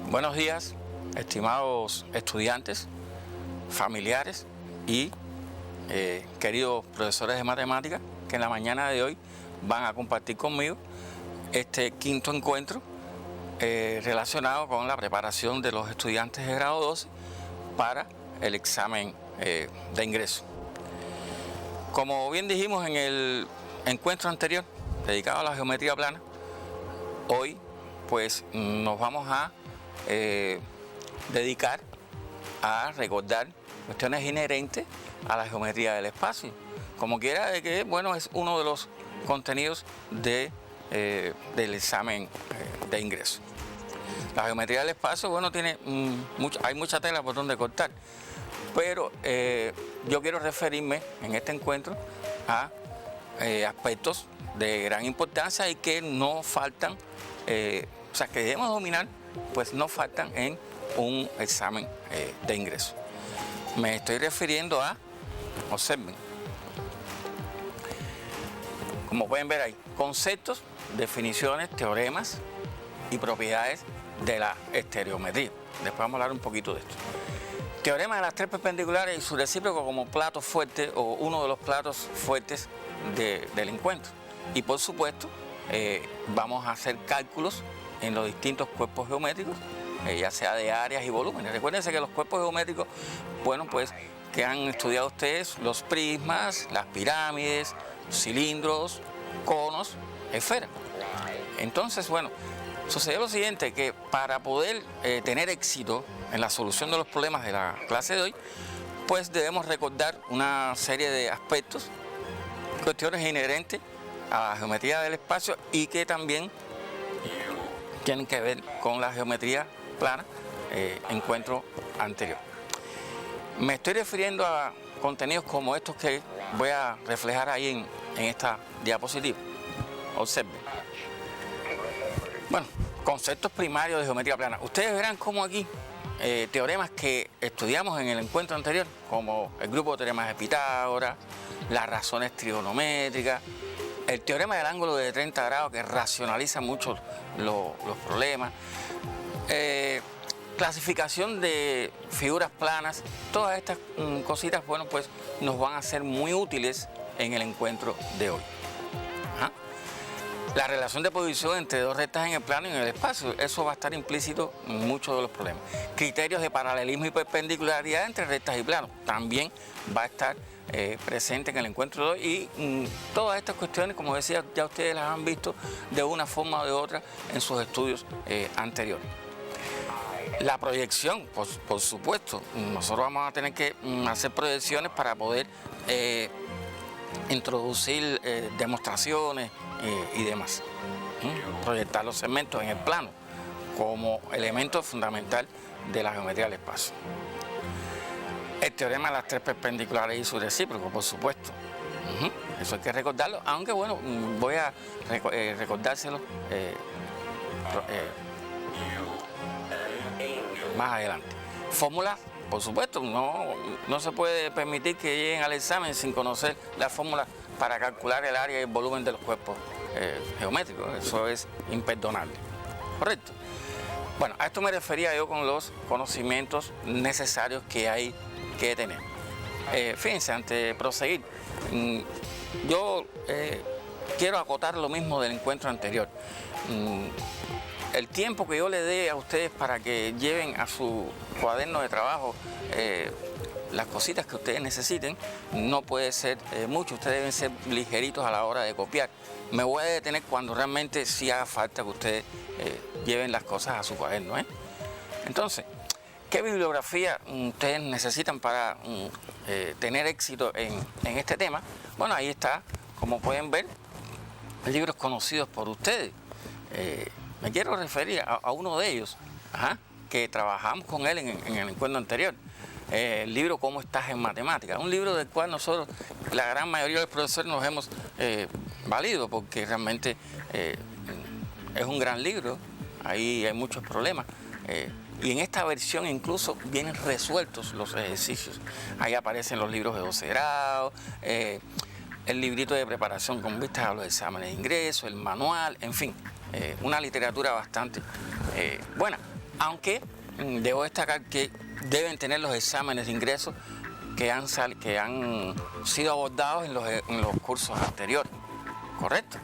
Buenos días, estimados estudiantes, familiares y queridos profesores de matemáticas que en la mañana de hoy van a compartir conmigo este quinto encuentro relacionado con la preparación de los estudiantes de grado 12 para el examen de ingreso. Como bien dijimos en el encuentro anterior dedicado a la geometría plana, hoy pues nos vamos a dedicar a recordar cuestiones inherentes a la geometría del espacio, como quiera de que, bueno, es uno de los contenidos del examen de ingreso. La geometría del espacio, bueno, hay mucha tela por donde cortar, pero yo quiero referirme en este encuentro a aspectos de gran importancia y que no faltan, o sea, que debemos dominar, pues no faltan en un examen de ingreso. Me estoy refiriendo a, observen, como pueden ver ahí, conceptos, definiciones, teoremas y propiedades de la estereometría. Después vamos a hablar un poquito de esto. Teorema de las tres perpendiculares y su recíproco como plato fuerte o uno de los platos fuertes del encuentro. Y por supuesto, vamos a hacer cálculos en los distintos cuerpos geométricos, ya sea de áreas y volúmenes. Recuérdense que los cuerpos geométricos, bueno, pues que han estudiado ustedes, los prismas, las pirámides, cilindros, conos, esferas. Entonces, bueno, sucede lo siguiente, que para poder tener éxito en la solución de los problemas de la clase de hoy, pues debemos recordar una serie de aspectos, cuestiones inherentes a la geometría del espacio y que también tienen que ver con la geometría plana, encuentro anterior. Me estoy refiriendo a contenidos como estos que voy a reflejar ahí en esta diapositiva. Observen. Bueno, conceptos primarios de geometría plana. Ustedes verán cómo aquí teoremas que estudiamos en el encuentro anterior, como el grupo de teoremas de Pitágoras, las razones trigonométricas, el teorema del ángulo de 30 grados que racionaliza mucho los problemas, clasificación de figuras planas, todas estas cositas, bueno, pues nos van a ser muy útiles en el encuentro de hoy. Ajá. La relación de posición entre dos rectas en el plano y en el espacio, eso va a estar implícito en muchos de los problemas. Criterios de paralelismo y perpendicularidad entre rectas y planos, también va a estar presente en el encuentro de hoy y todas estas cuestiones, como decía, ya ustedes las han visto de una forma o de otra en sus estudios anteriores. La proyección, por supuesto, nosotros vamos a tener que hacer proyecciones para poder introducir demostraciones y demás. Proyectar los segmentos en el plano como elemento fundamental de la geometría del espacio. El teorema de las tres perpendiculares y su recíproco, por supuesto. Eso hay que recordarlo, aunque bueno, voy a recordárselo más adelante. Fórmulas, por supuesto, no se puede permitir que lleguen al examen sin conocer las fórmulas para calcular el área y el volumen de los cuerpos geométricos. Eso es imperdonable. ¿Correcto? Bueno, a esto me refería yo con los conocimientos necesarios que hay que tener. Fíjense, antes de proseguir, yo quiero acotar lo mismo del encuentro anterior. El tiempo que yo le dé a ustedes para que lleven a su cuaderno de trabajo las cositas que ustedes necesiten, no puede ser mucho. Ustedes deben ser ligeritos a la hora de copiar. Me voy a detener cuando realmente sí haga falta que ustedes lleven las cosas a su cuaderno. Entonces, ¿qué bibliografía ustedes necesitan para tener éxito en este tema? Bueno, ahí está, como pueden ver, libros conocidos por ustedes. Me quiero referir a uno de ellos, que trabajamos con él en el encuentro anterior. El libro ¿Cómo estás en matemáticas? Un libro del cual nosotros, la gran mayoría de los profesores, nos hemos valido porque realmente es un gran libro, ahí hay muchos problemas. Y en esta versión incluso vienen resueltos los ejercicios. Ahí aparecen los libros de 12 grados, el librito de preparación con vistas a los exámenes de ingreso, el manual, en fin, una literatura bastante buena. Aunque debo destacar que deben tener los exámenes de ingreso que han sido abordados en los cursos anteriores, ¿correcto?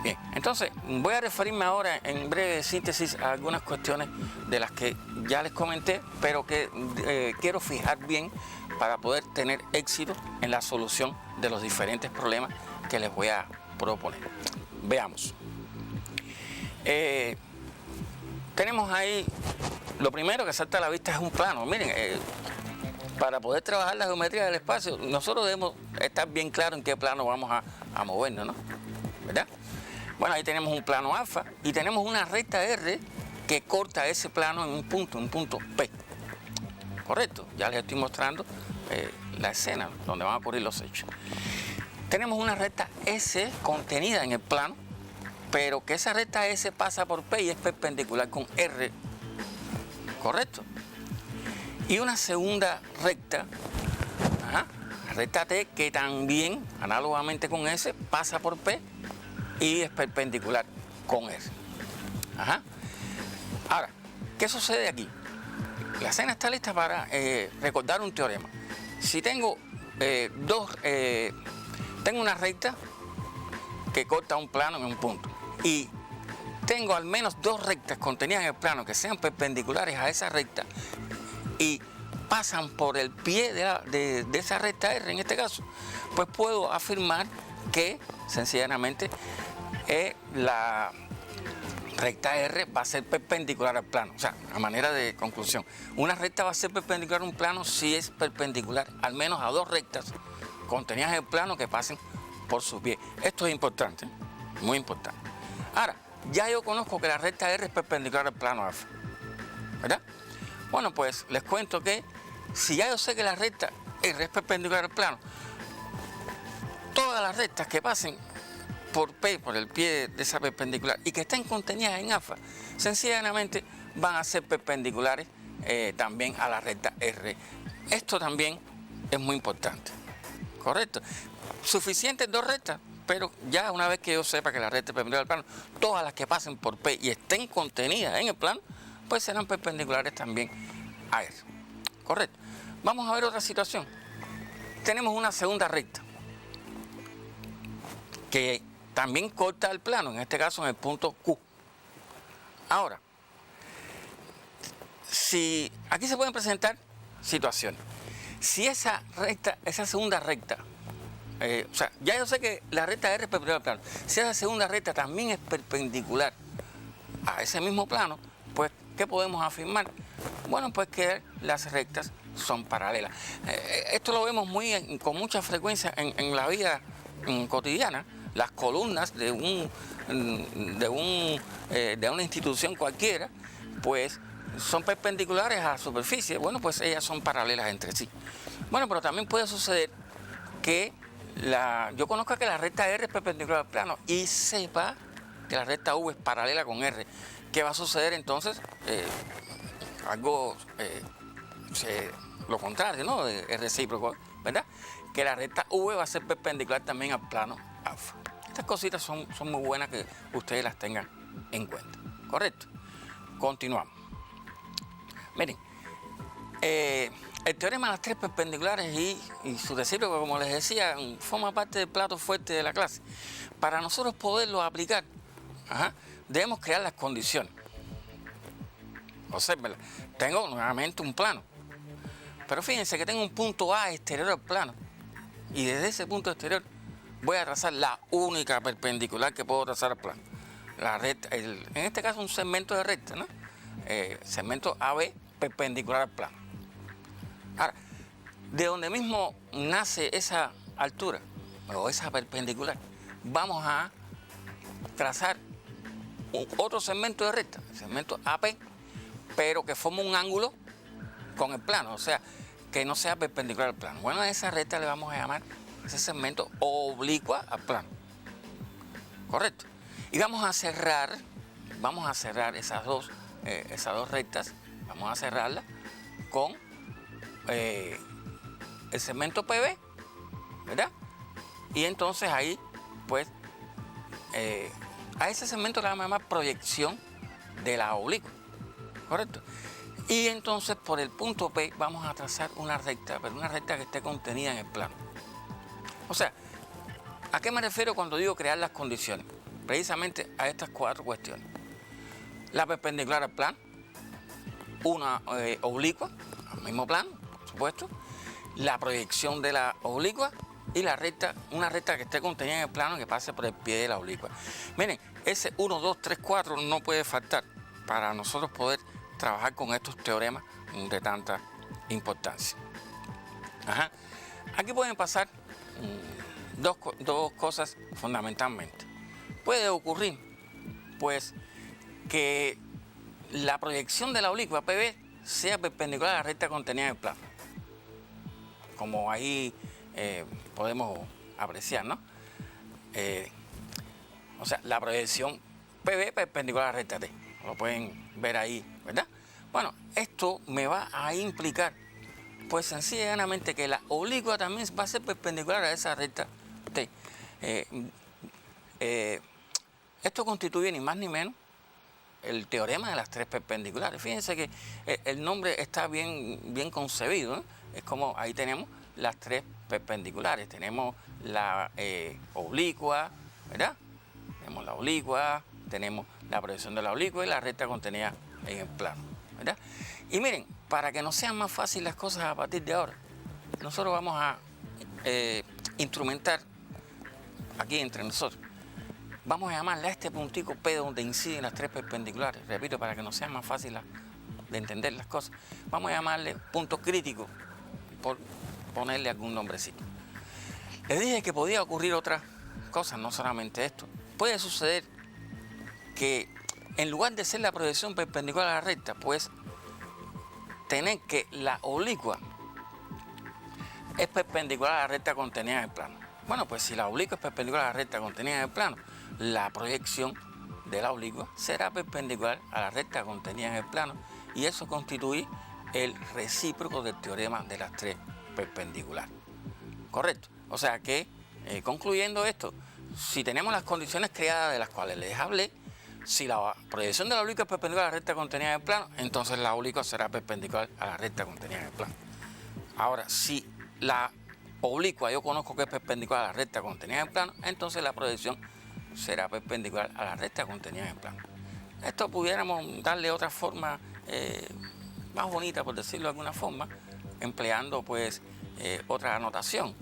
Bien, entonces voy a referirme ahora en breve síntesis a algunas cuestiones de las que ya les comenté, pero que quiero fijar bien para poder tener éxito en la solución de los diferentes problemas que les voy a proponer. Veamos. Tenemos ahí, lo primero que salta a la vista es un plano. Miren, para poder trabajar la geometría del espacio, nosotros debemos estar bien claros en qué plano vamos a movernos, ¿no? ¿Verdad? Bueno, ahí tenemos un plano alfa y tenemos una recta R que corta ese plano en un punto P. Correcto, ya les estoy mostrando la escena donde van a ocurrir los hechos. Tenemos una recta S contenida en el plano, pero que esa recta S pasa por P y es perpendicular con R. Correcto. Y una segunda recta, recta T, que también, análogamente con S, pasa por P y es perpendicular con R. Ahora, ¿qué sucede aquí? La escena está lista para recordar un teorema. Si tengo tengo una recta que corta un plano en un punto y tengo al menos dos rectas contenidas en el plano que sean perpendiculares a esa recta y pasan por el pie de esa recta R en este caso, pues puedo afirmar que sencillamente la recta R va a ser perpendicular al plano. O sea, a manera de conclusión, una recta va a ser perpendicular a un plano si es perpendicular al menos a dos rectas contenidas en el plano que pasen por su pie. Esto es importante, muy importante. Ahora, ya yo conozco que la recta R es perpendicular al plano alfa, ¿verdad? Bueno, pues les cuento que si ya yo sé que la recta R es perpendicular al plano, todas las rectas que pasen por P, por el pie de esa perpendicular, y que estén contenidas en alfa, sencillamente van a ser perpendiculares también a la recta R. Esto también es muy importante, ¿correcto? Suficientes dos rectas, pero ya una vez que yo sepa que la recta es perpendicular al plano, todas las que pasen por P y estén contenidas en el plano, pues serán perpendiculares también a R, ¿correcto? Vamos a ver otra situación. Tenemos una segunda recta que también corta el plano, en este caso en el punto Q. Ahora, aquí se pueden presentar situaciones. Si esa segunda recta, o sea, ya yo sé que la recta R es perpendicular al plano. Si esa segunda recta también es perpendicular a ese mismo plano, pues, ¿qué podemos afirmar? Bueno, pues que las rectas son paralelas. Esto lo vemos con mucha frecuencia en la vida cotidiana. Las columnas de una institución cualquiera, pues son perpendiculares a la superficie. Bueno, pues ellas son paralelas entre sí. Bueno, pero también puede suceder que yo conozca que la recta R es perpendicular al plano y sepa que la recta V es paralela con R. ¿Qué va a suceder entonces? Lo contrario, ¿no? Es recíproco, ¿verdad? Que la recta V va a ser perpendicular también al plano alfa. Estas cositas son muy buenas que ustedes las tengan en cuenta, ¿correcto? Continuamos. Miren, el teorema de las tres perpendiculares y su recíproco, como les decía, forma parte del plato fuerte de la clase. Para nosotros poderlo aplicar, debemos crear las condiciones. Obsérvenla. Tengo nuevamente un plano, pero fíjense que tengo un punto A exterior al plano y desde ese punto exterior voy a trazar la única perpendicular que puedo trazar al plano. La recta, en este caso un segmento de recta, ¿no? Segmento AB perpendicular al plano. Ahora, de donde mismo nace esa altura o esa perpendicular, vamos a trazar otro segmento de recta, el segmento AP, pero que forma un ángulo con el plano, o sea, que no sea perpendicular al plano. Bueno, a esa recta le vamos a llamar ese segmento oblicua al plano, ¿correcto? Y vamos a cerrar esas dos rectas, vamos a cerrarlas con el segmento PB, ¿verdad? Y entonces ahí, pues, a ese segmento le vamos a llamar proyección de la oblicua. ¿correcto? Y entonces por el punto P vamos a trazar una recta, pero una recta que esté contenida en el plano. O sea, ¿a qué me refiero cuando digo crear las condiciones? Precisamente a estas 4 cuestiones. La perpendicular al plano, una oblicua, al mismo plano, por supuesto, la proyección de la oblicua y la recta, una recta que esté contenida en el plano que pase por el pie de la oblicua. Miren, ese 1, 2, 3, 4 no puede faltar para nosotros poder trabajar con estos teoremas de tanta importancia. Ajá. Aquí pueden pasar dos cosas fundamentalmente. Puede ocurrir, pues, que la proyección de la oblicua PB sea perpendicular a la recta contenida en el plano, como ahí podemos apreciar, ¿no? O sea, la proyección PB perpendicular a la recta T, lo pueden ver ahí, ¿verdad? Bueno, esto me va a implicar, pues sencillamente, que la oblicua también va a ser perpendicular a esa recta T. Esto constituye ni más ni menos el teorema de las 3 perpendiculares. Fíjense que el nombre está bien concebido, ¿no? Es como ahí tenemos las 3 perpendiculares. Tenemos la oblicua, ¿verdad? Tenemos la oblicua, tenemos la proyección de la oblicua y la recta contenida en el plano, ¿verdad? Y miren, para que nos sean más fáciles las cosas a partir de ahora, nosotros vamos a instrumentar aquí entre nosotros. Vamos a llamarle a este puntico P donde inciden las 3 perpendiculares. Repito, para que nos sea más fácil de entender las cosas. Vamos a llamarle punto crítico, por ponerle algún nombrecito. Les dije que podía ocurrir otras cosas, no solamente esto. Puede suceder que en lugar de ser la proyección perpendicular a la recta, pues tener que la oblicua es perpendicular a la recta contenida en el plano. Bueno, pues si la oblicua es perpendicular a la recta contenida en el plano, la proyección de la oblicua será perpendicular a la recta contenida en el plano y eso constituye el recíproco del teorema de las 3 perpendiculares. ¿Correcto? O sea que, concluyendo esto, si tenemos las condiciones creadas de las cuales les hablé, si la proyección de la oblicua es perpendicular a la recta contenida en el plano, entonces la oblicua será perpendicular a la recta contenida en el plano. Ahora, si la oblicua yo conozco que es perpendicular a la recta contenida en el plano, entonces la proyección será perpendicular a la recta contenida en el plano. Esto pudiéramos darle otra forma más bonita, por decirlo de alguna forma, empleando pues otra anotación.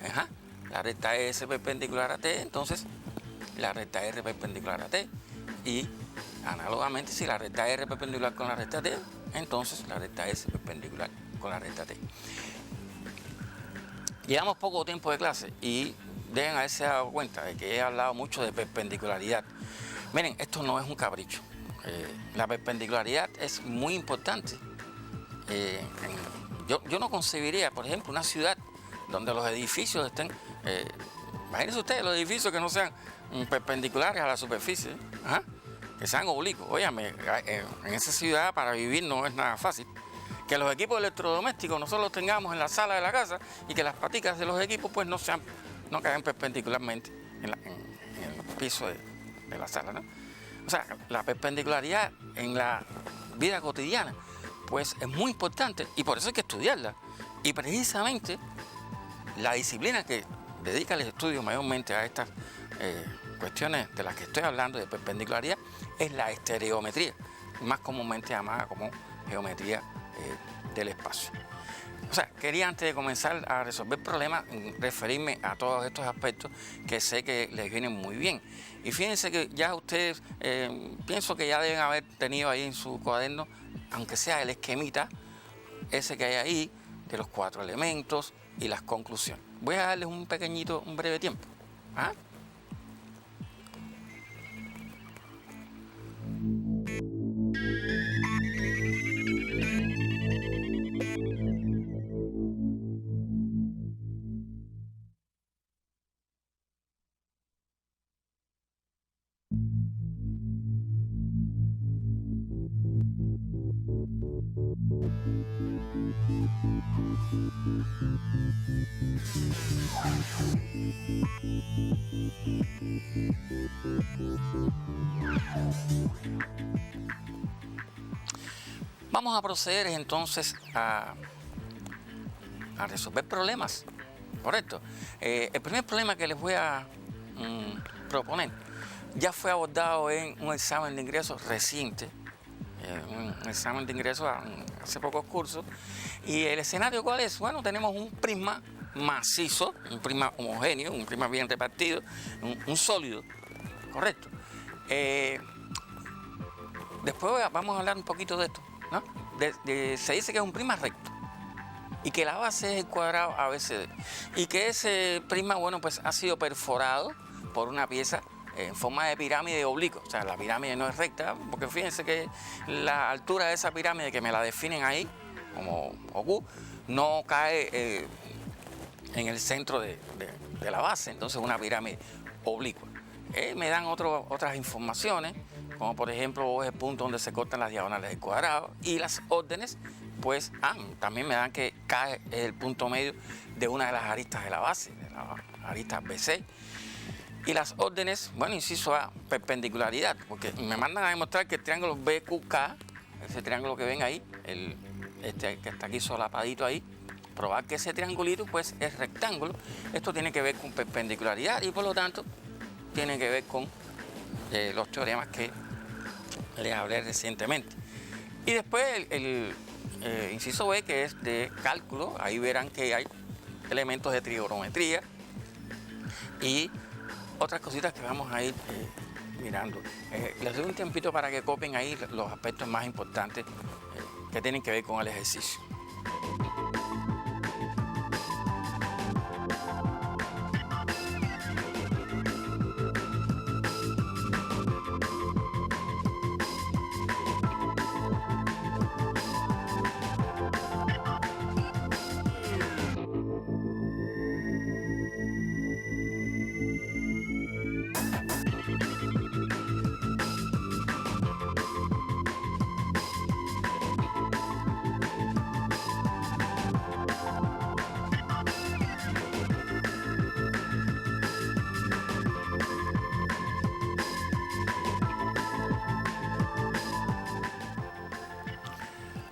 Ajá. La recta S perpendicular a T, entonces la recta R perpendicular a T, y análogamente si la recta R perpendicular con la recta T, entonces la recta S perpendicular con la recta T. Llevamos poco tiempo de clase y deben haberse dado cuenta de que he hablado mucho de perpendicularidad. Miren, esto no es un capricho. La perpendicularidad es muy importante. Yo no concebiría, por ejemplo, una ciudad donde los edificios estén... imagínense ustedes los edificios que no sean perpendiculares a la superficie, ¿eh? Que sean oblicuos. Óyame, en esa ciudad para vivir no es nada fácil. Que los equipos electrodomésticos nosotros los tengamos en la sala de la casa y que las paticas de los equipos pues no caigan perpendicularmente en el piso de la sala, ¿no? O sea, la perpendicularidad en la vida cotidiana pues es muy importante y por eso hay que estudiarla. Y precisamente la disciplina que dedica el estudio mayormente a estas cuestiones de las que estoy hablando de perpendicularidad es la estereometría, más comúnmente llamada como geometría del espacio. O sea, quería antes de comenzar a resolver problemas referirme a todos estos aspectos que sé que les vienen muy bien. Y fíjense que ya ustedes, pienso que ya deben haber tenido ahí en su cuaderno, aunque sea el esquemita ese que hay ahí, de los 4 elementos y las conclusiones. Voy a darles un breve tiempo. ¿Ah? Vamos a proceder entonces a resolver problemas, ¿correcto? El primer problema que les voy a proponer ya fue abordado en un examen de ingreso reciente, un examen de ingreso hace pocos cursos. ¿Y el escenario cuál es? Bueno, tenemos un prisma macizo, un prisma homogéneo, un prisma bien repartido, un sólido, ¿correcto? Después vamos a hablar un poquito de esto, ¿no? Se dice que es un prisma recto y que la base es el cuadrado ABCD y que ese prisma, bueno, pues ha sido perforado por una pieza en forma de pirámide oblicua. O sea, la pirámide no es recta, porque fíjense que la altura de esa pirámide, que me la definen ahí como OQ, no cae en el centro de la base, entonces una pirámide oblicua. Me dan otras informaciones, como por ejemplo es el punto donde se cortan las diagonales del cuadrado, y las órdenes, pues también me dan que cae el punto medio de una de las aristas de la base, de la arista BC. Y las órdenes, bueno, inciso A, perpendicularidad, porque me mandan a demostrar que el triángulo BQK, ese triángulo que ven ahí, este que está aquí solapadito ahí, probar que ese triangulito pues es rectángulo. Esto tiene que ver con perpendicularidad y por lo tanto tiene que ver con los teoremas que les hablé recientemente. Y después el inciso B, que es de cálculo, ahí verán que hay elementos de trigonometría y otras cositas que vamos a ir mirando. Les doy un tiempito para que copien ahí los aspectos más importantes que tienen que ver con el ejercicio.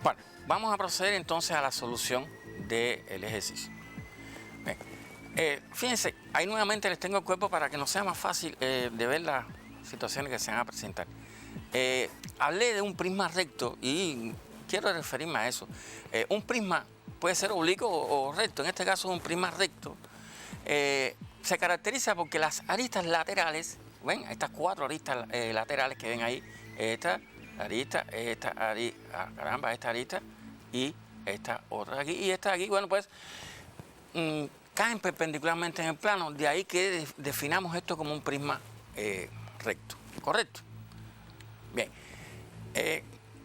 Bueno, vamos a proceder entonces a la solución del ejercicio. Bien, fíjense, ahí nuevamente les tengo el cuerpo para que nos sea más fácil de ver las situaciones que se van a presentar. Hablé de un prisma recto y quiero referirme a eso. Un prisma puede ser oblicuo o recto, en este caso es un prisma recto. Se caracteriza porque las aristas laterales, ven, estas 4 aristas laterales que ven ahí, esta arista y esta otra aquí y esta aquí, bueno, pues caen perpendicularmente en el plano, de ahí que definamos esto como un prisma recto, ¿correcto? Bien,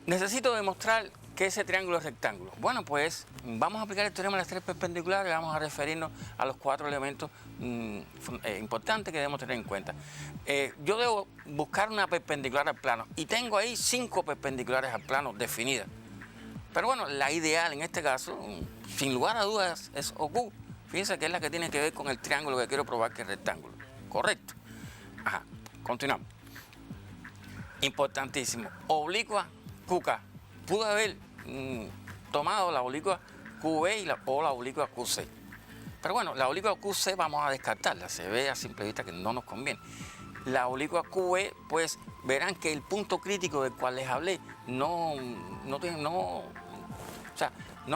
necesito demostrar que ese triángulo es rectángulo. Bueno, pues vamos a aplicar el teorema de las 3 perpendiculares y vamos a referirnos a los 4 elementos importantes que debemos tener en cuenta. Yo debo buscar una perpendicular al plano y tengo ahí 5 perpendiculares al plano definidas. Pero bueno, la ideal en este caso, sin lugar a dudas, es OQ. Fíjense que es la que tiene que ver con el triángulo que quiero probar que es rectángulo. Correcto. Ajá, continuamos. Importantísimo. Oblicua QK. Pude haber tomado la oblicua QB o la oblicua QC. Pero bueno, la oblicua QC vamos a descartarla. Se ve a simple vista que no nos conviene. La oblicua QB, pues verán que el punto crítico del cual les hablé no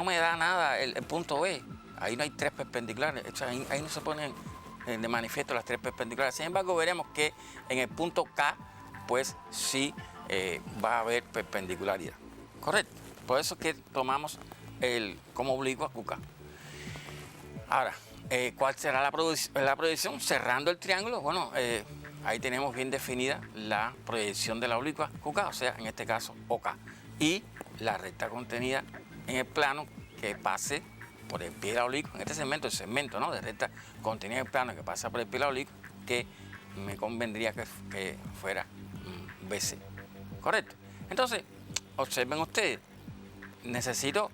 me da nada el punto B. Ahí no hay 3 perpendiculares. O sea, ahí no se ponen de manifiesto las 3 perpendiculares. Sin embargo, veremos que en el punto K, pues sí va a haber perpendicularidad. Correcto. Por eso es que tomamos como oblicua QK. Ahora, ¿cuál será la proyección? Cerrando el triángulo, bueno, ahí tenemos bien definida la proyección de la oblicua QK, o sea, en este caso OK. Y la recta contenida en el plano que pase por el pie de la oblicua, en este segmento, el segmento, ¿no?, de recta contenida en el plano que pasa por el pie de la oblicua, que me convendría que fuera BC. ¿Correcto? Entonces, observen ustedes, necesito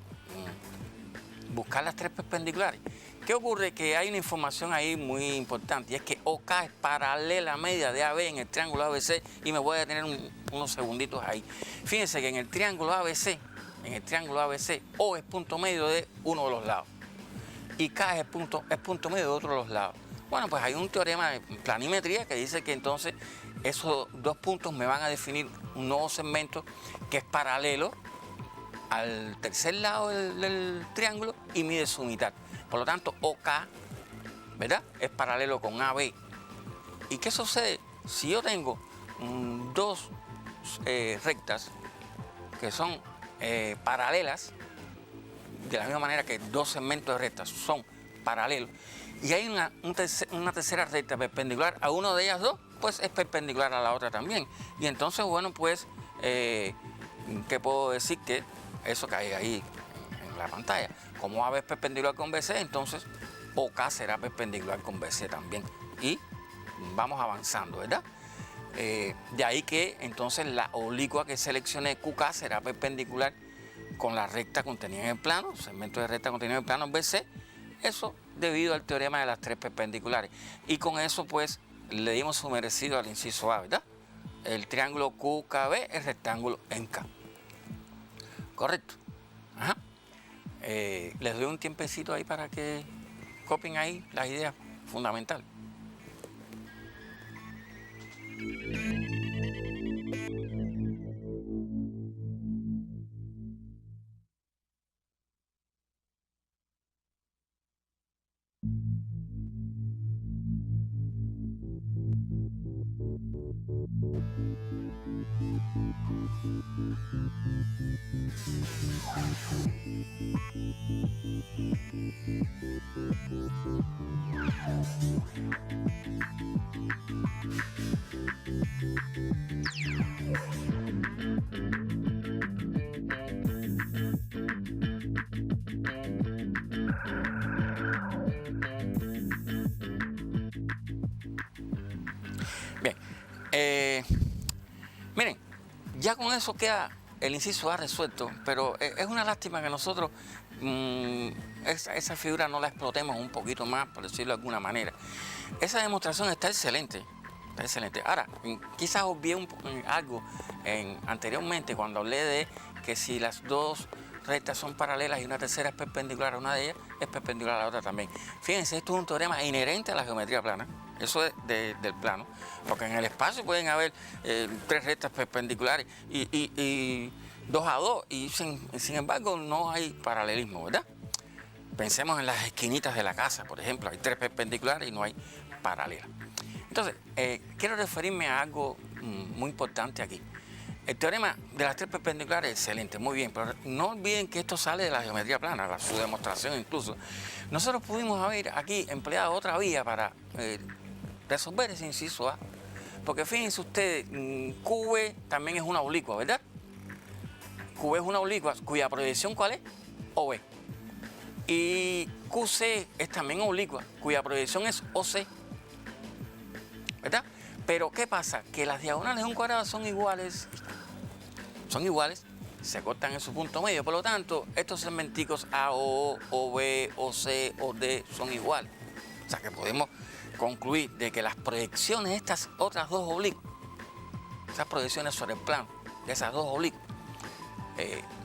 buscar las 3 perpendiculares. ¿Qué ocurre? Que hay una información ahí muy importante y es que OK es paralela a media de AB en el triángulo ABC y me voy a detener unos segunditos ahí. Fíjense que en el triángulo ABC en el triángulo ABC, O es punto medio de uno de los lados y K es punto medio de otro de los lados. Bueno, pues hay un teorema de planimetría que dice que entonces esos dos puntos me van a definir un nuevo segmento que es paralelo al tercer lado del triángulo y mide su mitad. Por lo tanto, OK, ¿verdad?, es paralelo con AB. ¿Y qué sucede? Si yo tengo dos rectas que son paralelas, de la misma manera que dos segmentos de rectas son paralelos, y hay una tercera recta perpendicular a una de ellas dos, pues es perpendicular a la otra también. Y entonces, bueno, pues, ¿qué puedo decir? Que eso que hay ahí en la pantalla, como AB es perpendicular con BC, entonces OK será perpendicular con BC también. Y vamos avanzando, ¿verdad? De ahí que entonces la oblicua que seleccioné QK será perpendicular con la recta contenida en el plano, segmento de recta contenido en el plano BC, eso debido al teorema de las tres perpendiculares. Y con eso pues le dimos su merecido al inciso A, ¿verdad? El triángulo QKB es rectángulo en K. Correcto. Ajá. Les doy un tiempecito ahí para que copien ahí las ideas fundamentales. Bien, miren, ya con eso queda el inciso A resuelto, pero es una lástima que nosotros esa figura no la explotemos un poquito más, por decirlo de alguna manera. Esa demostración está excelente, está excelente. Ahora, quizás obvié algo anteriormente cuando hablé de que si las dos rectas son paralelas y una tercera es perpendicular a una de ellas, es perpendicular a la otra también. Fíjense, esto es un teorema inherente a la geometría plana, eso es del plano, porque en el espacio pueden haber tres rectas perpendiculares y 2 a 2, y sin embargo no hay paralelismo, ¿verdad? Pensemos en las esquinitas de la casa, por ejemplo, hay tres perpendiculares y no hay paralelas. Entonces, quiero referirme a algo muy importante aquí. El teorema de las tres perpendiculares es excelente, muy bien, pero no olviden que esto sale de la geometría plana, su demostración incluso. Nosotros pudimos haber aquí empleado otra vía para resolver ese inciso A, porque fíjense ustedes, QV también es una oblicua, ¿verdad? QV es una oblicua cuya proyección ¿cuál es? OB. Y QC es también oblicua, cuya proyección es OC, ¿verdad? Pero ¿qué pasa? Que las diagonales de un cuadrado son iguales, se cortan en su punto medio, por lo tanto, estos segmenticos AO, OB, OC, OD son iguales. O sea que podemos concluir de que las proyecciones de estas otras dos oblicuas, esas proyecciones sobre el plano de esas dos oblicuas,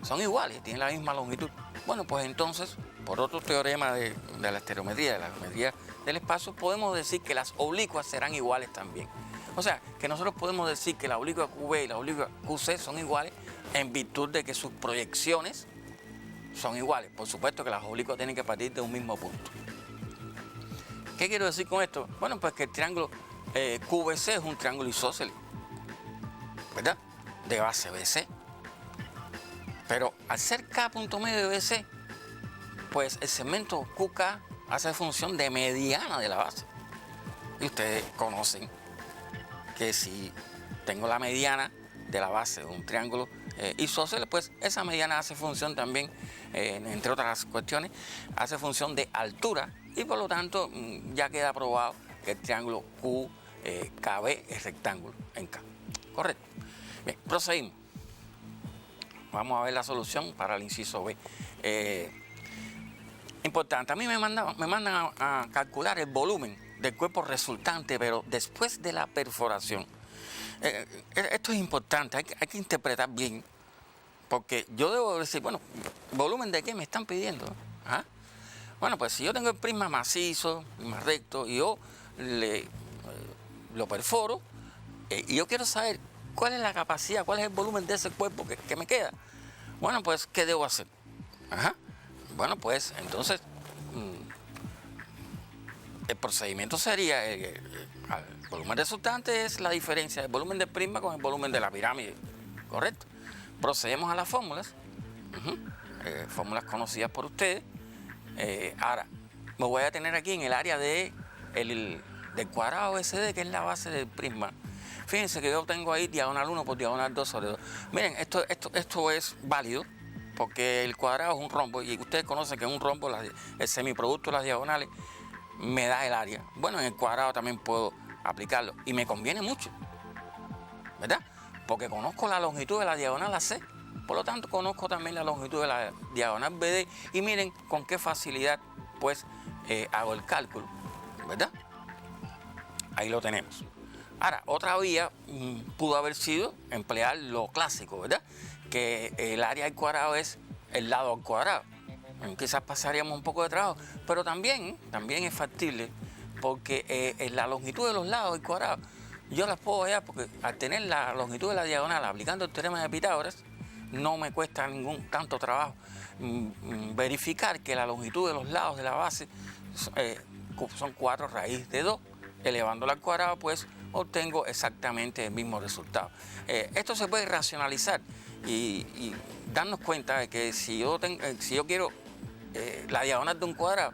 son iguales, tienen la misma longitud. Bueno, pues entonces, por otro teorema de la estereometría, de la geometría del espacio, podemos decir que las oblicuas serán iguales también. O sea, que nosotros podemos decir que la oblicua QB y la oblicua QC son iguales en virtud de que sus proyecciones son iguales. Por supuesto que las oblicuas tienen que partir de un mismo punto. ¿Qué quiero decir con esto? Bueno, pues que el triángulo QVC es un triángulo isósceles, ¿verdad? De base BC. Pero al ser K punto medio de BC, pues el segmento QK hace función de mediana de la base. Y ustedes conocen que si tengo la mediana de la base de un triángulo isósceles, pues esa mediana hace función también, entre otras cuestiones, hace función de altura y por lo tanto ya queda probado que el triángulo QKB es rectángulo en K. Correcto. Bien, proseguimos. Vamos a ver la solución para el inciso B. Importante, a mí me mandan a calcular el volumen del cuerpo resultante, pero después de la perforación. Esto es importante, hay que interpretar bien Porque yo debo decir, bueno, ¿volumen de qué me están pidiendo? ¿Ah? Bueno, pues si yo tengo el prisma macizo, más recto, y yo lo perforo, y yo quiero saber cuál es la capacidad, cuál es el volumen de ese cuerpo que me queda. Bueno, pues, ¿qué debo hacer? Ajá. Bueno, pues, entonces, el procedimiento sería, el volumen resultante es la diferencia del volumen del prisma con el volumen de la pirámide, ¿correcto? Procedemos a las fórmulas, fórmulas conocidas por ustedes. Ahora, me voy a tener aquí en el área del cuadrado OSD, que es la base del prisma. Fíjense que yo tengo ahí diagonal 1 por diagonal 2 sobre 2. Miren, esto es válido, porque el cuadrado es un rombo, y ustedes conocen que en un rombo el semiproducto de las diagonales me da el área. Bueno, en el cuadrado también puedo aplicarlo, y me conviene mucho, ¿verdad? Porque conozco la longitud de la diagonal AC, por lo tanto conozco también la longitud de la diagonal BD, y miren con qué facilidad pues hago el cálculo, ¿verdad? Ahí lo tenemos. Ahora, otra vía pudo haber sido emplear lo clásico, ¿verdad? Que el área al cuadrado es el lado al cuadrado. Quizás pasaríamos un poco de trabajo, pero también es factible, porque la longitud de los lados del cuadrado yo las puedo hallar, porque al tener la longitud de la diagonal aplicando el teorema de Pitágoras, no me cuesta tanto trabajo verificar que la longitud de los lados de la base son 4 raíz de 2. Elevándola al cuadrado, pues obtengo exactamente el mismo resultado. Esto se puede racionalizar y darnos cuenta de que si yo quiero la diagonal de un cuadrado,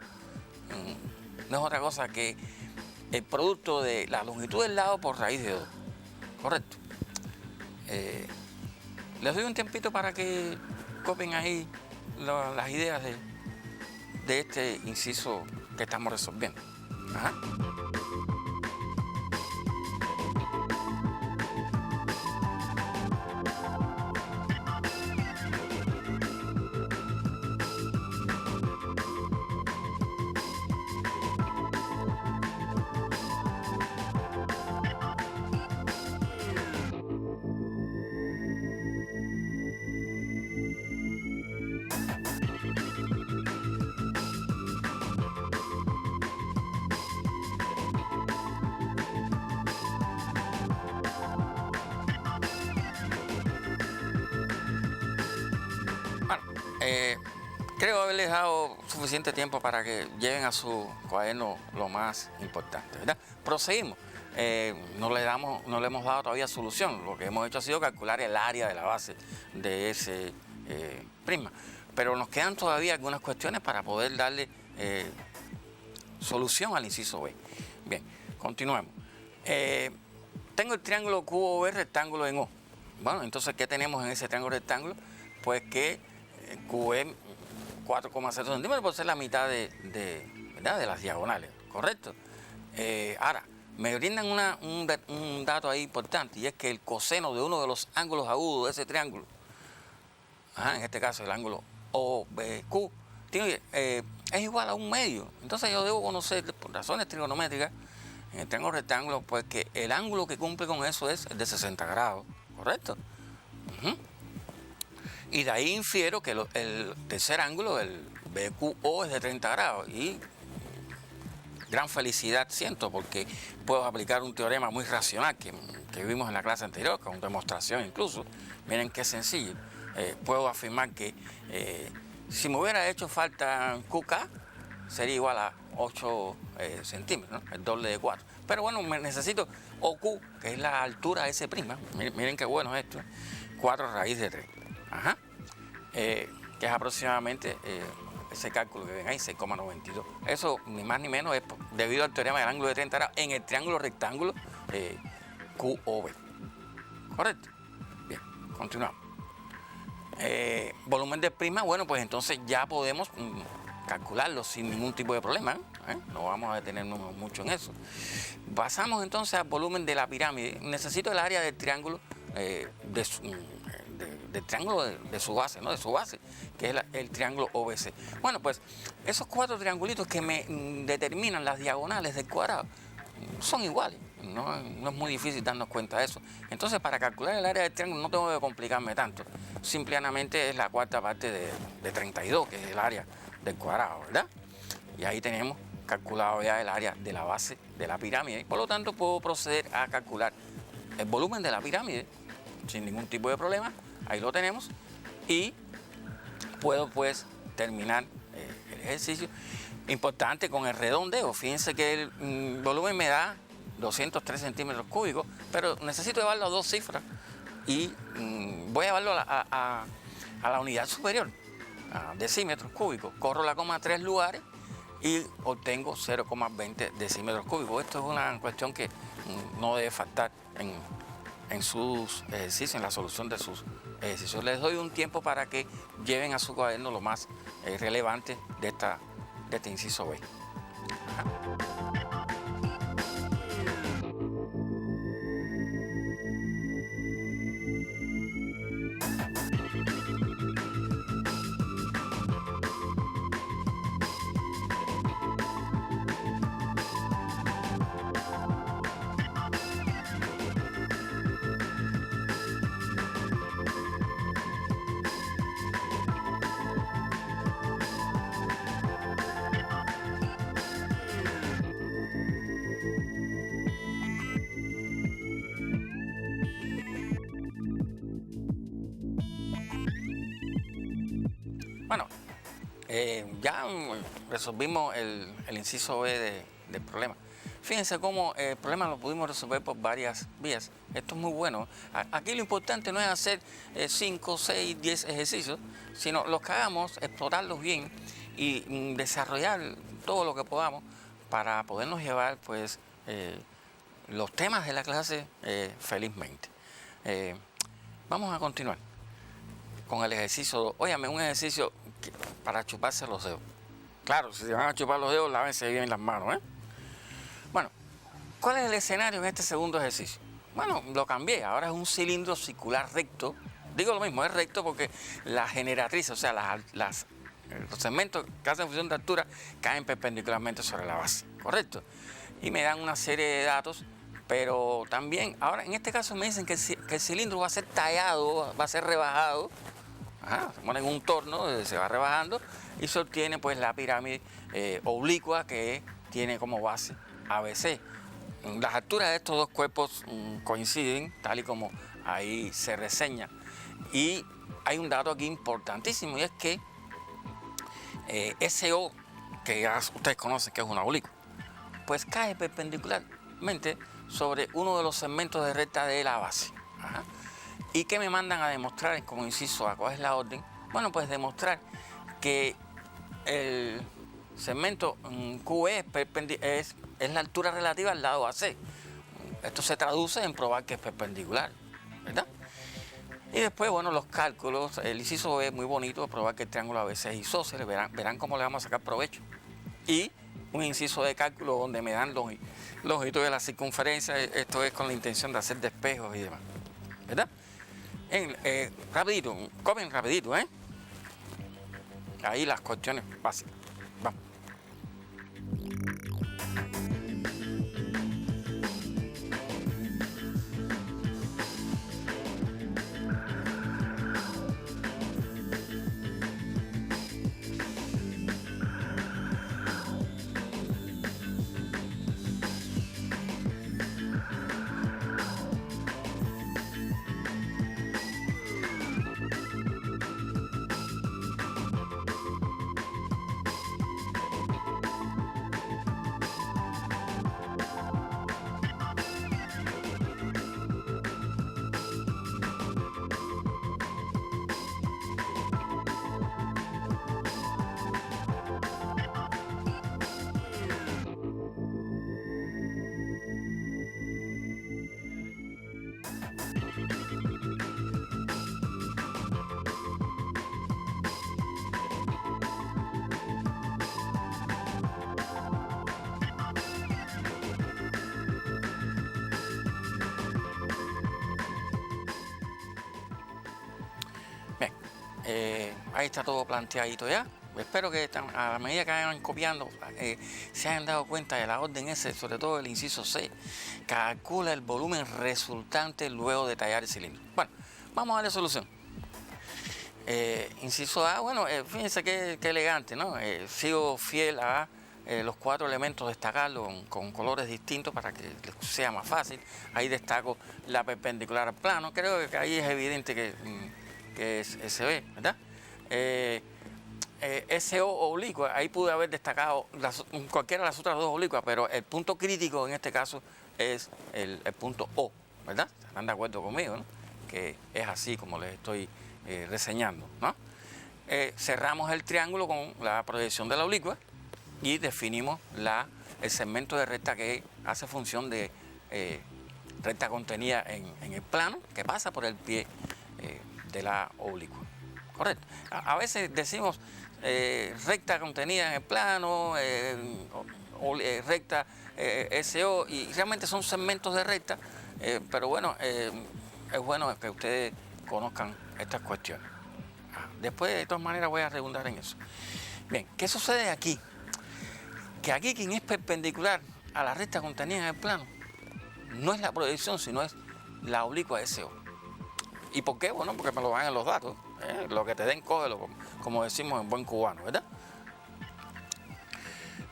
no es otra cosa que el producto de la longitud del lado por raíz de 2. Correcto. Les doy un tiempito para que copien ahí las ideas de este inciso que estamos resolviendo. Ajá. Creo haberles dado suficiente tiempo para que lleven a su cuaderno lo más importante, ¿verdad? Proseguimos. No le hemos dado todavía solución. Lo que hemos hecho ha sido calcular el área de la base de ese prisma. Pero nos quedan todavía algunas cuestiones para poder darle solución al inciso B. Bien, continuemos. Tengo el triángulo QOB rectángulo en O. Bueno, entonces, ¿qué tenemos en ese triángulo rectángulo? Pues que QE 4,0 centímetros por ser la mitad ¿verdad? De las diagonales, ¿correcto? Ahora, me brindan un dato ahí importante, y es que el coseno de uno de los ángulos agudos de ese triángulo, en este caso el ángulo OBQ, es igual a 1/2. Entonces yo debo conocer, por razones trigonométricas, en el triángulo rectángulo, pues que el ángulo que cumple con eso es el de 60 grados, ¿correcto? Y de ahí infiero que el tercer ángulo, el BQO, es de 30 grados. Y gran felicidad siento, porque puedo aplicar un teorema muy racional que vimos en la clase anterior, con demostración incluso. Miren qué sencillo. Puedo afirmar que si me hubiera hecho falta QK, sería igual a 8 centímetros, ¿no? El doble de 4. Pero bueno, me necesito OQ, que es la altura de ese prisma. Miren qué bueno es esto. 4 raíz de 3. Ajá. Que es aproximadamente ese cálculo que ven ahí, 6,92. Eso ni más ni menos es debido al teorema del ángulo de 30 grados en el triángulo rectángulo QOB. ¿Correcto? Bien, continuamos. Volumen del prisma, bueno, pues entonces ya podemos calcularlo sin ningún tipo de problema. No vamos a detenernos mucho en eso. Pasamos entonces al volumen de la pirámide. Necesito el área del triángulo del triángulo de su base, ¿no? De su base, que es el triángulo OBC. Bueno, pues esos 4 triangulitos que me determinan las diagonales del cuadrado son iguales. No es muy difícil darnos cuenta de eso. Entonces, para calcular el área del triángulo no tengo que complicarme tanto. Simplemente es la cuarta parte de 32, que es el área del cuadrado, ¿verdad? Y ahí tenemos calculado ya el área de la base de la pirámide. Y por lo tanto, puedo proceder a calcular el volumen de la pirámide sin ningún tipo de problema. Ahí lo tenemos. Y puedo, pues, terminar el ejercicio. Importante con el redondeo. Fíjense que el volumen me da 203 centímetros cúbicos, pero necesito llevarlo a dos cifras y voy a llevarlo a la unidad superior, a decímetros cúbicos. Corro la coma 3 lugares y obtengo 0,20 decímetros cúbicos. Esto es una cuestión que no debe faltar en sus ejercicios, en la solución de sus ejercicios. Les doy un tiempo para que lleven a su cuaderno lo más relevante de este inciso B. Bueno, ya resolvimos el inciso B del problema. Fíjense cómo el problema lo pudimos resolver por varias vías. Esto es muy bueno. Aquí lo importante no es hacer 5, 6, 10 ejercicios, sino los que hagamos, explorarlos bien y desarrollar todo lo que podamos para podernos llevar, pues, los temas de la clase felizmente. Vamos a continuar con el ejercicio. Óyame, un ejercicio para chuparse los dedos. Claro, si se van a chupar los dedos, lávense bien las manos, ¿eh? Bueno, ¿cuál es el escenario en este segundo ejercicio? Bueno, lo cambié. Ahora es un cilindro circular recto. Digo lo mismo, es recto porque la generatriz, o sea, los segmentos que hacen función de altura caen perpendicularmente sobre la base, ¿correcto? Y me dan una serie de datos, pero también, ahora en este caso me dicen que el cilindro va a ser tallado, va a ser rebajado. Se pone en un torno, se va rebajando y se obtiene, pues, la pirámide oblicua que tiene como base ABC. Las alturas de estos dos cuerpos coinciden, tal y como ahí se reseña. Y hay un dato aquí importantísimo, y es que SO, que ya ustedes conocen que es una oblicua, pues cae perpendicularmente sobre uno de los segmentos de recta de la base. ¿Y qué me mandan a demostrar como inciso A? ¿Cuál es la orden? Bueno, pues demostrar que el segmento QE es la altura relativa al lado AC. Esto se traduce en probar que es perpendicular, ¿verdad? Y después, bueno, los cálculos. El inciso B es muy bonito, probar que el triángulo ABC es isósceles. Verán cómo le vamos a sacar provecho. Y un inciso de cálculo donde me dan longitud de la circunferencia. Esto es con la intención de hacer despejos y demás, ¿verdad? Rapidito, comen rapidito, ¿eh? Ahí las cuestiones básicas. Vamos. Ahí está todo planteadito ya. espero que a la medida que vayan copiando se hayan dado cuenta de la orden S, sobre todo el inciso C, calcula el volumen resultante luego de tallar el cilindro. Bueno, vamos a darle solución. Inciso A, bueno, fíjense qué elegante, ¿no? Sigo fiel a los 4 elementos, destacarlos con colores distintos para que les sea más fácil. Ahí destaco la perpendicular al plano, creo que ahí es evidente que se ve, ¿verdad? SO oblicua, ahí pude haber destacado cualquiera de las otras dos oblicuas, pero el punto crítico en este caso es el punto O, ¿verdad? ¿Están de acuerdo conmigo, no? Que es así como les estoy reseñando, ¿no? Cerramos el triángulo con la proyección de la oblicua y definimos el segmento de recta que hace función de recta contenida en el plano que pasa por el pie de la oblicua. Correcto. A veces decimos recta contenida en el plano, recta SO, y realmente son segmentos de recta, pero bueno, es bueno que ustedes conozcan estas cuestiones. Después, de todas maneras, voy a redundar en eso. Bien, ¿qué sucede aquí? Que aquí quien es perpendicular a la recta contenida en el plano no es la proyección, sino es la oblicua SO. ¿Y por qué? Bueno, porque me lo dan en los datos. Lo que te den, cógelo, como decimos en buen cubano, ¿verdad?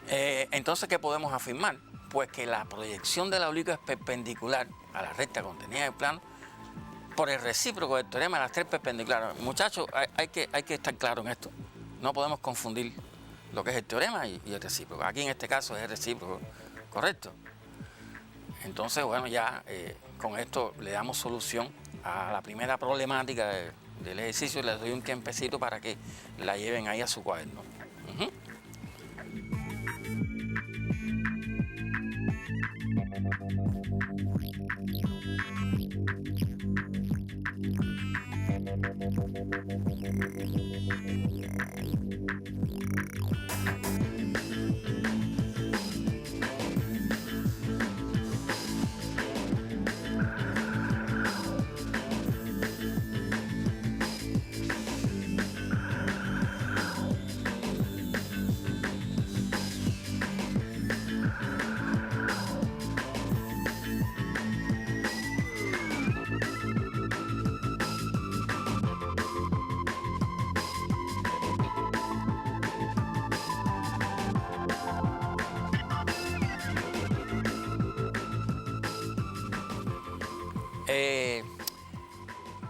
Entonces, ¿qué podemos afirmar? Pues que la proyección de la oblicua es perpendicular a la recta contenida en el plano por el recíproco del teorema de las 3 perpendiculares. Muchachos, hay que estar claro en esto. No podemos confundir lo que es el teorema y el recíproco. Aquí en este caso es el recíproco, ¿correcto? Entonces, bueno, ya con esto le damos solución a la primera problemática del ejercicio. Les doy un tiempecito para que la lleven ahí a su cuaderno.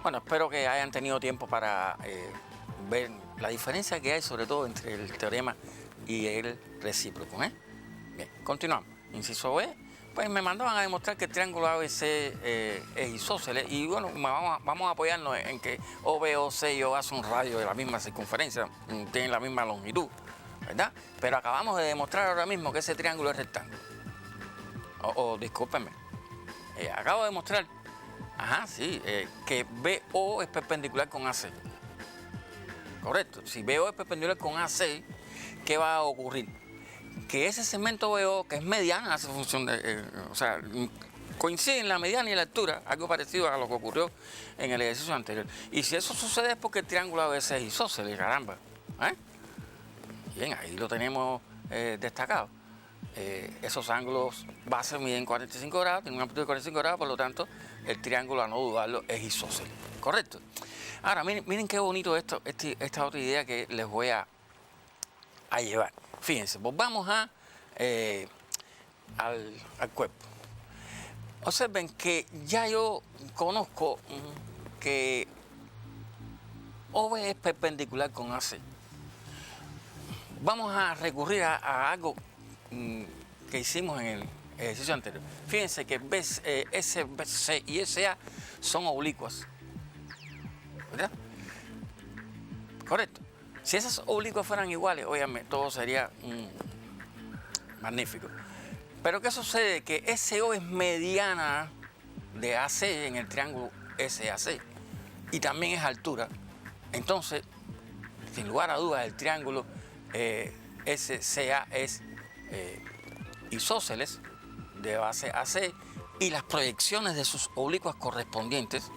Bueno, espero que hayan tenido tiempo para ver la diferencia que hay, sobre todo entre el teorema y el recíproco. Bien, continuamos. Inciso B, pues me mandaban a demostrar que el triángulo ABC es isósceles, y bueno, vamos a apoyarnos en que OB, OC y OA son radios de la misma circunferencia, tienen la misma longitud, ¿verdad? Pero acabamos de demostrar ahora mismo que ese triángulo es rectángulo. Discúlpenme, acabo de demostrar que BO es perpendicular con AC. Correcto. Si BO es perpendicular con AC, ¿qué va a ocurrir? Que ese segmento BO, que es mediana, hace función de... coincide en la mediana y la altura, algo parecido a lo que ocurrió en el ejercicio anterior. Y si eso sucede es porque el triángulo ABC es isósceles, caramba. Bien, ahí lo tenemos destacado. Esos ángulos base miden 45 grados, tienen una amplitud de 45 grados, por lo tanto, el triángulo, a no dudarlo, es isósceles. ¿Correcto? Ahora, miren qué bonito esta otra idea que les voy a llevar. Fíjense, volvamos al cuerpo. Observen que ya yo conozco que OB es perpendicular con AC. Vamos a recurrir a algo que hicimos en el ejercicio anterior. Fíjense que SC y SA son oblicuas, ¿verdad? Correcto. Si esas oblicuas fueran iguales, obviamente todo sería magnífico. Pero ¿qué sucede? Que SO es mediana de AC en el triángulo SAC y también es altura. Entonces, sin lugar a dudas, el triángulo SCA es isósceles de base AC, y las proyecciones de sus oblicuas correspondientes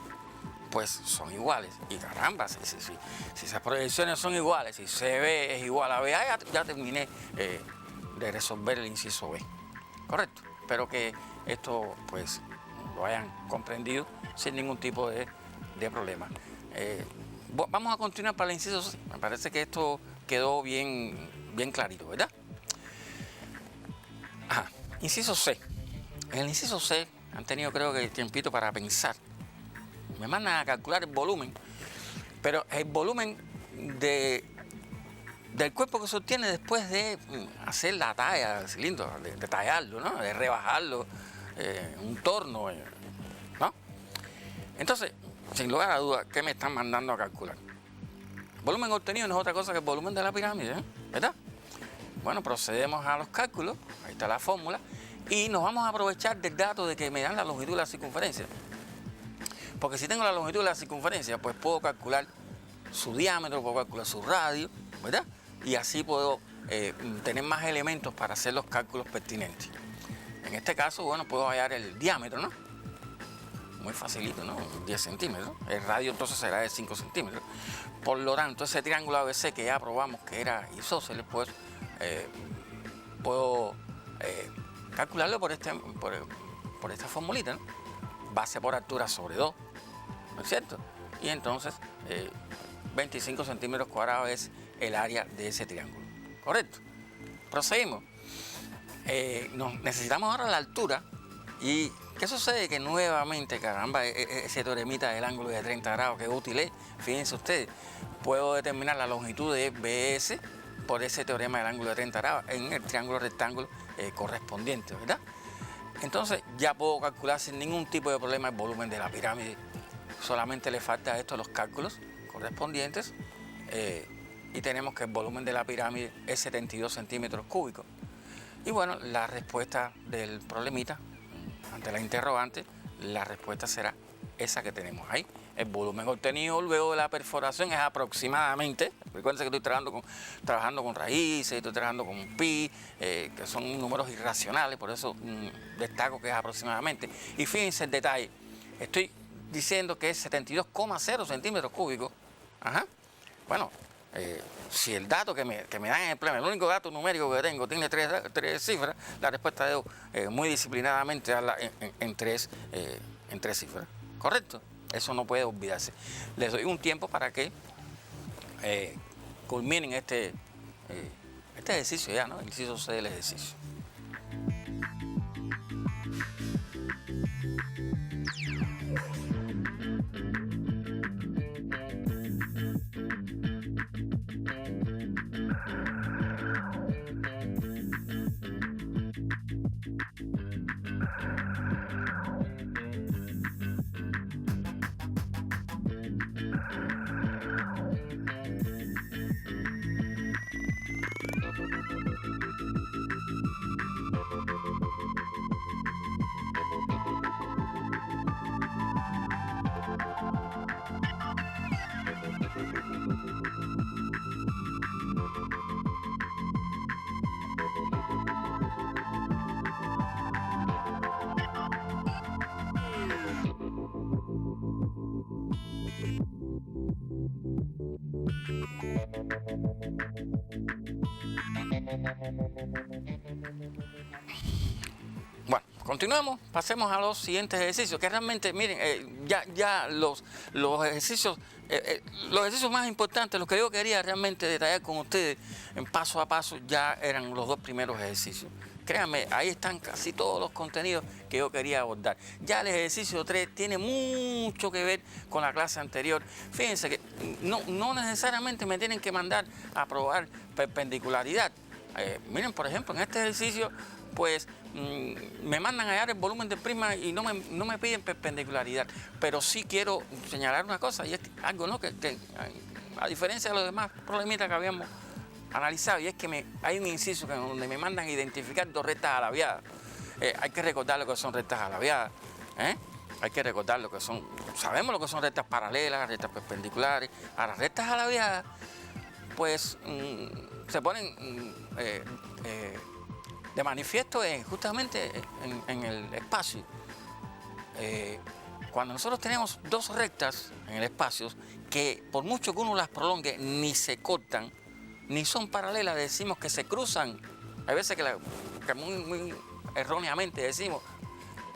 pues son iguales. Y caramba, si esas proyecciones son iguales, si CB es igual a BA, ya terminé de resolver el inciso B. Correcto. Espero que esto pues lo hayan comprendido sin ningún tipo de problema. Vamos a continuar para el inciso C. Me parece que esto quedó bien clarito, ¿verdad? Ajá. Inciso C. En el inciso C han tenido, creo que, tiempito para pensar. Me mandan a calcular el volumen, pero el volumen del cuerpo que se obtiene después de hacer la talla del cilindro, de tallarlo, ¿no? De rebajarlo, un torno, ¿no? Entonces, sin lugar a dudas, ¿qué me están mandando a calcular? El volumen obtenido no es otra cosa que el volumen de la pirámide, ¿verdad? Bueno, procedemos a los cálculos, ahí está la fórmula, y nos vamos a aprovechar del dato de que me dan la longitud y la circunferencia. Porque si tengo la longitud y la circunferencia, pues puedo calcular su diámetro, puedo calcular su radio, ¿verdad? Y así puedo tener más elementos para hacer los cálculos pertinentes. En este caso, bueno, puedo hallar el diámetro, ¿no? Muy facilito, ¿no? 10 centímetros. El radio entonces será de 5 centímetros. Por lo tanto, ese triángulo ABC que ya probamos que era isósceles, pues puedo calcularlo por esta formulita, ¿no? Base por altura sobre 2, ¿no es cierto? Y entonces 25 centímetros cuadrados es el área de ese triángulo. ¿Correcto? Proseguimos. Necesitamos ahora la altura. ¿Y qué sucede? Que nuevamente, caramba, ese teoremita del ángulo de 30 grados, que útil es, fíjense ustedes, puedo determinar la longitud de BS por ese teorema del ángulo de 30 grados en el triángulo rectángulo correspondiente, ¿verdad? Entonces ya puedo calcular sin ningún tipo de problema el volumen de la pirámide. Solamente le falta a esto los cálculos correspondientes y tenemos que el volumen de la pirámide es 72 centímetros cúbicos. Y bueno, la respuesta del problemita, ante la interrogante, la respuesta será esa que tenemos ahí. El volumen obtenido luego de la perforación es aproximadamente, recuerden que estoy trabajando con raíces, estoy trabajando con pi, que son números irracionales, por eso destaco que es aproximadamente. Y fíjense el detalle, estoy diciendo que es 72,0 centímetros cúbicos. Ajá. Bueno, si el dato que me dan en el problema, el único dato numérico que tengo, tiene tres cifras, la respuesta debo muy disciplinadamente darla en tres cifras. ¿Correcto? Eso no puede olvidarse. Les doy un tiempo para que culminen este ejercicio ya, ¿no? El inciso C del ejercicio. Bueno, continuamos, pasemos a los siguientes ejercicios, que realmente, miren, ya los ejercicios más importantes, los que yo quería realmente detallar con ustedes en paso a paso, ya eran los dos primeros ejercicios. Créanme, ahí están casi todos los contenidos que yo quería abordar. Ya el ejercicio 3 tiene mucho que ver con la clase anterior. Fíjense que no necesariamente me tienen que mandar a probar perpendicularidad. Miren, por ejemplo, en este ejercicio, pues me mandan a hallar el volumen del prisma y no me piden perpendicularidad. Pero sí quiero señalar una cosa, y es algo, ¿no? que a diferencia de los demás problemitas que habíamos analizado, y es que hay un inciso donde me mandan a identificar dos rectas alaviadas. Hay que recordar lo que son rectas alaviadas. Hay que recordar lo que son, sabemos lo que son rectas paralelas, rectas perpendiculares. A las rectas alaviadas, pues se ponen de manifiesto justamente en el espacio. Cuando nosotros tenemos dos rectas en el espacio, que por mucho que uno las prolongue, ni se cortan, ni son paralelas, decimos que se cruzan. Hay veces que muy erróneamente decimos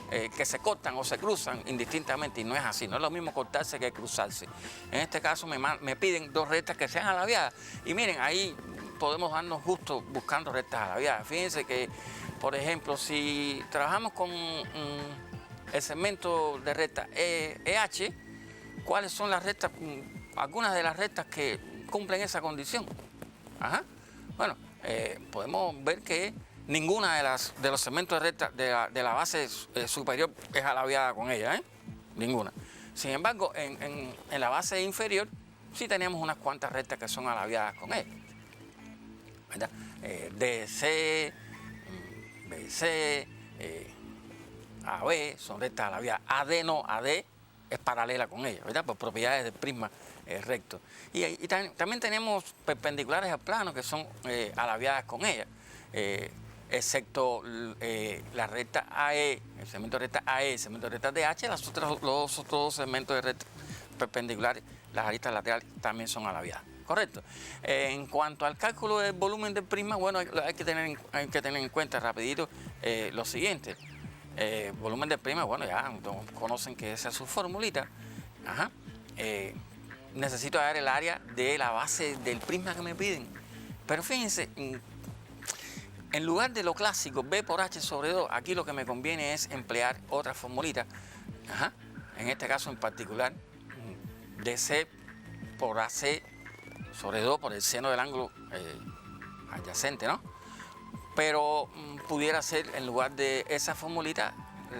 que se cortan o se cruzan indistintamente, y no es así. No es lo mismo cortarse que cruzarse. En este caso me piden dos rectas que sean alaviadas. Y miren, ahí podemos darnos gusto buscando rectas alaviadas. Fíjense que, por ejemplo, si trabajamos con el segmento de recta EH, ¿cuáles son las rectas? Algunas de las rectas que cumplen esa condición. Ajá. Bueno, podemos ver que ninguna de los segmentos de recta de la base superior es alaviada con ella, ¿eh? Ninguna. Sin embargo, en la base inferior sí tenemos unas cuantas rectas que son alaviadas con ella, ¿verdad? DC, BC, AB son rectas alaviadas. AD no, AD es paralela con ella, ¿verdad? Por propiedades del prisma recto. Y también tenemos perpendiculares al plano que son alaviadas con ella. Excepto la recta AE, el segmento de recta AE, el segmento de recta DH, los otros dos segmentos de recta perpendiculares, las aristas laterales también son alaviadas, ¿correcto? En cuanto al cálculo del volumen del prisma, bueno, hay que tener en cuenta rapidito lo siguiente. Volumen del prisma, bueno, ya conocen que esa es su formulita. Ajá. Necesito hallar el área de la base del prisma que me piden. Pero fíjense, en lugar de lo clásico, B por H sobre 2, aquí lo que me conviene es emplear otra formulita. Ajá. En este caso en particular, DC por AC sobre 2 por el seno del ángulo adyacente, ¿no? Pero pudiera ser, en lugar de esa formulita,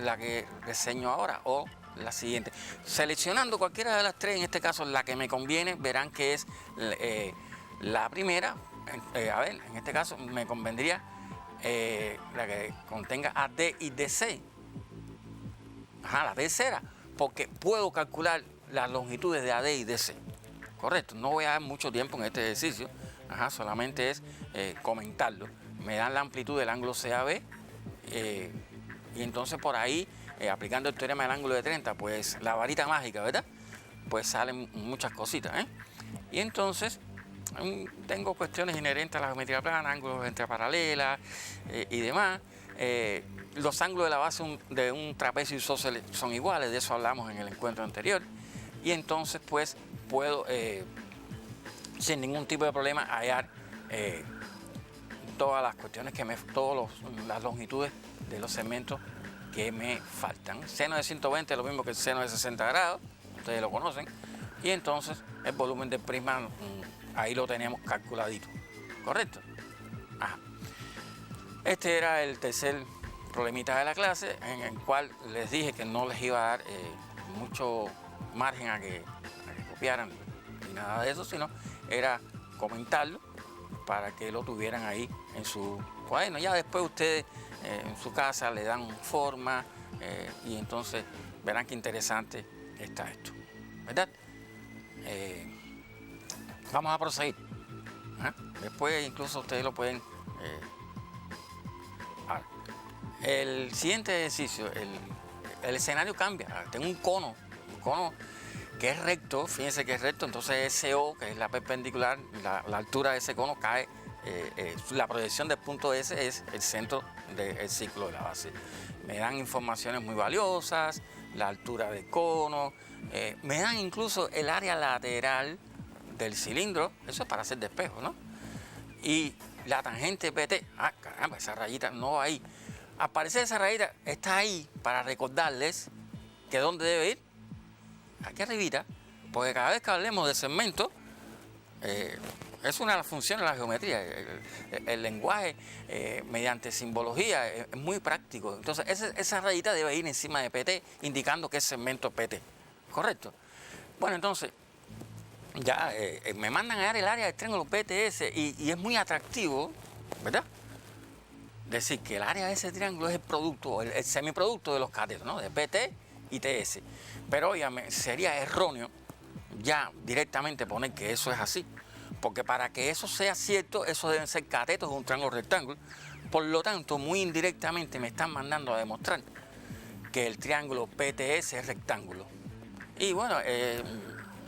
la que reseño ahora o la siguiente. Seleccionando cualquiera de las tres, en este caso la que me conviene, verán que es la primera. A ver, en este caso me convendría la que contenga AD y DC. Ajá, la tercera, porque puedo calcular las longitudes de AD y DC. Correcto, no voy a dar mucho tiempo en este ejercicio. Ajá, solamente es comentarlo. Me dan la amplitud del ángulo CAB y entonces por ahí, aplicando el teorema del ángulo de 30, pues la varita mágica, ¿verdad? Pues salen muchas cositas, ¿eh? Y entonces tengo cuestiones inherentes a la geometría plana, ángulos entre paralelas y demás. Los ángulos de la base de un trapecio isósceles son iguales, de eso hablamos en el encuentro anterior. Y entonces pues puedo, sin ningún tipo de problema, hallar todas las cuestiones las longitudes de los segmentos que me faltan. Seno de 120 es lo mismo que el seno de 60 grados, ustedes lo conocen, y entonces el volumen del prisma ahí lo tenemos calculadito, ¿correcto? Ajá. Este era el tercer problemita de la clase, en el cual les dije que no les iba a dar mucho margen a que copiaran ni nada de eso, sino era comentarlo para que lo tuvieran ahí en su cuaderno. Ya después ustedes en su casa le dan forma y entonces verán qué interesante está esto, ¿verdad? Vamos a proseguir. ¿Ah? Después incluso ustedes lo pueden... el siguiente ejercicio, el escenario cambia. Tengo un cono que es recto, fíjense que es recto, entonces SO, que es la perpendicular, la altura de ese cono cae, la proyección del punto S es el centro del ciclo de la base. Me dan informaciones muy valiosas, la altura del cono, me dan incluso el área lateral del cilindro, eso es para hacer despejo, ¿no? Y la tangente PT, caramba, esa rayita no va ahí. Al parecer esa rayita está ahí para recordarles que dónde debe ir, aquí arribita, porque cada vez que hablemos de segmento, es una de las funciones de la geometría. El lenguaje, mediante simbología, es muy práctico. Entonces, esa rayita debe ir encima de PT, indicando que es segmento PT. ¿Correcto? Bueno, entonces, ya me mandan a dar el área del triángulo PTS y es muy atractivo, ¿verdad? Decir que el área de ese triángulo es el producto, el semiproducto de los catetos, ¿no? De PT y TS. Pero, óigame, sería erróneo ya directamente poner que eso es así. Porque para que eso sea cierto, eso deben ser catetos de un triángulo rectángulo. Por lo tanto, muy indirectamente me están mandando a demostrar que el triángulo PTS es rectángulo. Y bueno,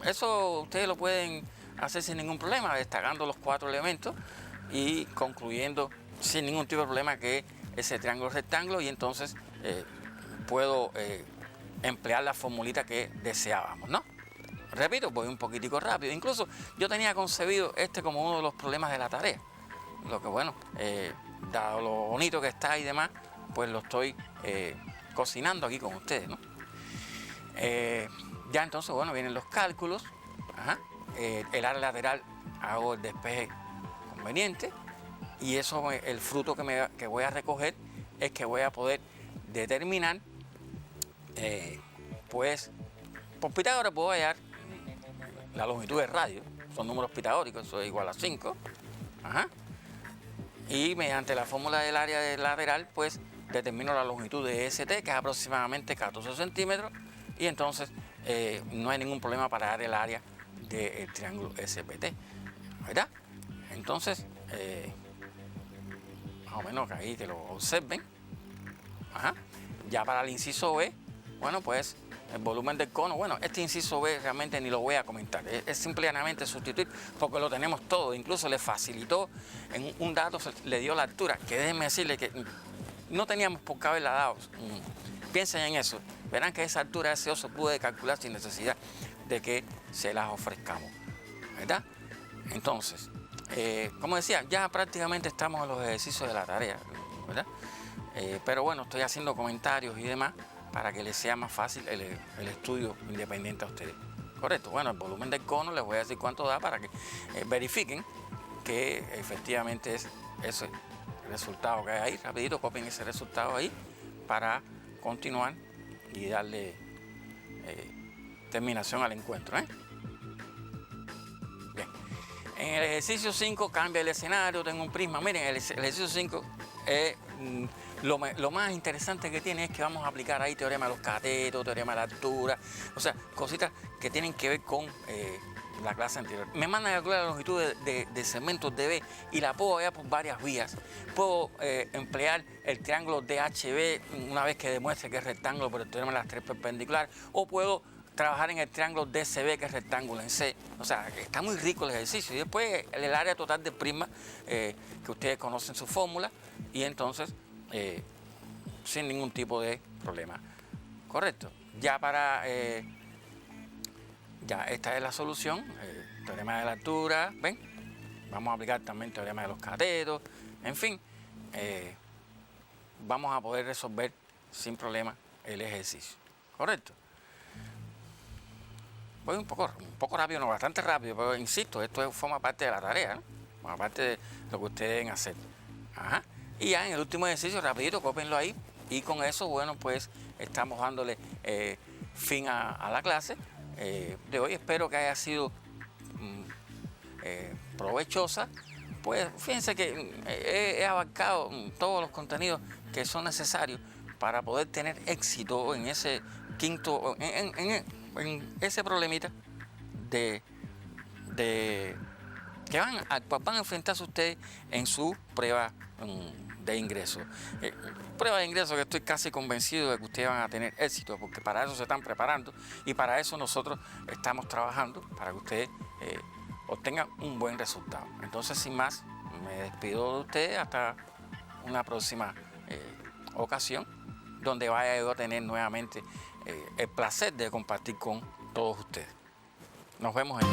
eso ustedes lo pueden hacer sin ningún problema, destacando los 4 elementos y concluyendo sin ningún tipo de problema que ese triángulo es rectángulo, y entonces puedo emplear la formulita que deseábamos, ¿no? Repito, voy un poquitico rápido. Incluso yo tenía concebido como uno de los problemas de la tarea. Lo que bueno, dado lo bonito que está y demás, pues lo estoy cocinando aquí con ustedes, ¿no? Ya entonces, bueno, vienen los cálculos. El área lateral hago el despeje conveniente, y eso, el fruto que voy a recoger es que voy a poder determinar, pues, por Pitágoras puedo hallar la longitud del radio, son números pitagóricos, eso es igual a 5. Y mediante la fórmula del área lateral, pues determino la longitud de ST, que es aproximadamente 14 centímetros, y entonces no hay ningún problema para dar el área del triángulo SPT, ¿verdad? Entonces, más o menos que ahí que lo observen. Ya para el inciso B, bueno, pues el volumen del cono, bueno, este inciso B realmente ni lo voy a comentar, es simplemente sustituir, porque lo tenemos todo. Incluso le facilitó en un dato, le dio la altura, que déjenme decirle que no teníamos por qué haberla dado. Piensen en eso, verán que esa altura de ese oso pude calcular sin necesidad de que se las ofrezcamos, ¿verdad? Entonces, como decía, ya prácticamente estamos en los ejercicios de la tarea, ¿verdad? Pero bueno, estoy haciendo comentarios y demás para que les sea más fácil el estudio independiente a ustedes. Correcto, bueno, el volumen del cono les voy a decir cuánto da para que verifiquen que efectivamente es ese resultado que hay ahí. Rapidito, copien ese resultado ahí para continuar y darle terminación al encuentro, Bien. En el ejercicio 5 cambia el escenario, tengo un prisma. Miren, el ejercicio 5 lo más interesante que tiene es que vamos a aplicar ahí teorema de los catetos, teorema de la altura, o sea, cositas que tienen que ver con la clase anterior. Me mandan a calcular la longitud de segmentos DB y la puedo hallar por varias vías. Puedo emplear el triángulo DHB una vez que demuestre que es rectángulo por el teorema de las 3 perpendiculares, o puedo trabajar en el triángulo DCB, que es rectángulo en C. O sea, está muy rico el ejercicio. Y después el área total del prisma, que ustedes conocen su fórmula, y entonces sin ningún tipo de problema. Correcto. Ya ya esta es la solución, teorema de la altura, ¿ven? Vamos a aplicar también teorema de los catetos, en fin, vamos a poder resolver sin problema el ejercicio. Correcto. Voy un poco rápido, no, bastante rápido, pero insisto, esto forma parte de la tarea, ¿no? Forma parte de lo que ustedes deben hacer. Y ya en el último ejercicio, rapidito, cópienlo ahí, y con eso, bueno, pues estamos dándole fin a la clase de hoy. Espero que haya sido provechosa. Pues fíjense que he abarcado todos los contenidos que son necesarios para poder tener éxito en ese quinto, en ese problemita que van a enfrentarse ustedes en su prueba de ingreso. Prueba de ingreso que estoy casi convencido de que ustedes van a tener éxito, porque para eso se están preparando y para eso nosotros estamos trabajando, para que ustedes obtengan un buen resultado. Entonces, sin más, me despido de ustedes hasta una próxima ocasión, donde vaya yo a tener nuevamente el placer de compartir con todos ustedes. Nos vemos en